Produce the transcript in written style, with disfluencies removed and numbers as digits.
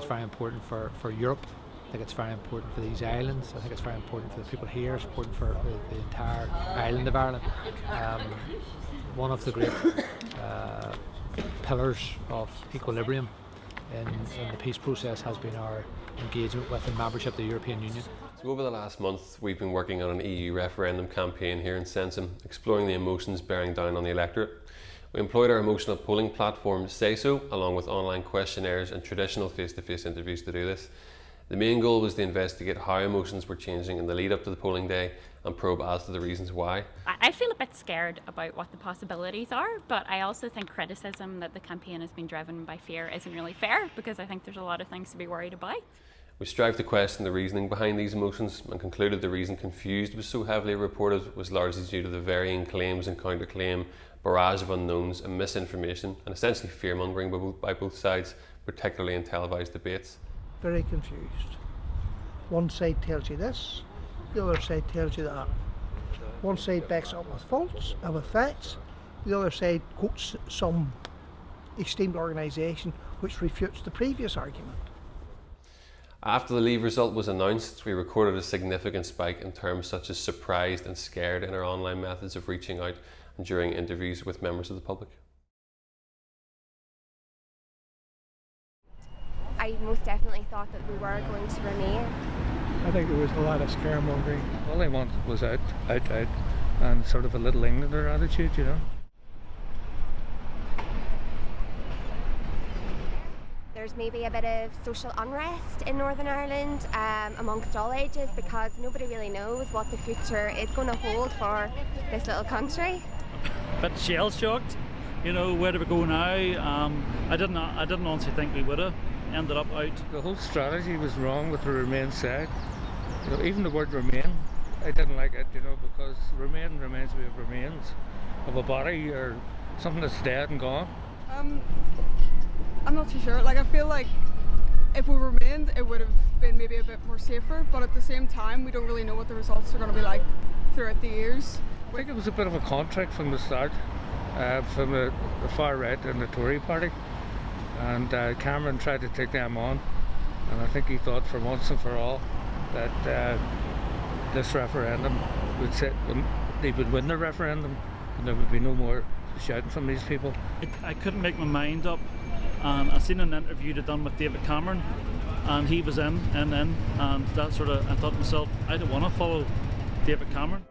it's very important for Europe. I think it's very important for these islands. I think it's very important for the people here. It's important for the entire island of Ireland. One of the great pillars of equilibrium in the peace process has been our engagement with and membership of the European Union. So over the last month, we've been working on an EU referendum campaign here in SaySo, exploring the emotions bearing down on the electorate. We employed our emotional polling platform SaySo, along with online questionnaires and traditional face-to-face interviews to do this. The main goal was to investigate how emotions were changing in the lead up to the polling day and probe as to the reasons why. I feel a bit scared about what the possibilities are, but I also think criticism that the campaign has been driven by fear isn't really fair, because I think there's a lot of things to be worried about. We strived to question the reasoning behind these emotions and concluded the reason Confused was so heavily reported was largely due to the varying claims and counterclaim, barrage of unknowns and misinformation, and essentially fear-mongering by both sides, particularly in televised debates. Very confused. One side tells you this, the other side tells you that. One side backs up with faults and with facts, the other side quotes some esteemed organisation which refutes the previous argument. After the Leave result was announced, we recorded a significant spike in terms such as surprised and scared in our online methods of reaching out and during interviews with members of the public. I most definitely thought that we were going to remain. I think there was a lot of scaremongering. All they wanted was out, and sort of a little Englander attitude, you know. There's maybe a bit of social unrest in Northern Ireland amongst all ages, because nobody really knows what the future is going to hold for this little country. A bit shell-shocked, you know, where do we go now? I didn't honestly think we would have ended up out. The whole strategy was wrong with the Remain side. You know, even the word Remain, I didn't like it, you know, because Remain reminds me of remains of a body or something that's dead and gone. I'm not too sure. Like, I feel like if we remained, it would have been maybe a bit more safer, but at the same time, we don't really know what the results are going to be like throughout the years. I think it was a bit of a contract from the start, from the far right and the Tory party, and Cameron tried to take them on, and I think he thought for once and for all that this referendum would say they would win the referendum and there would be no more shouting from these people. I couldn't make my mind up, and I seen an interview they'd done with David Cameron, and he was in, and that sort of, I thought to myself, I don't want to follow David Cameron.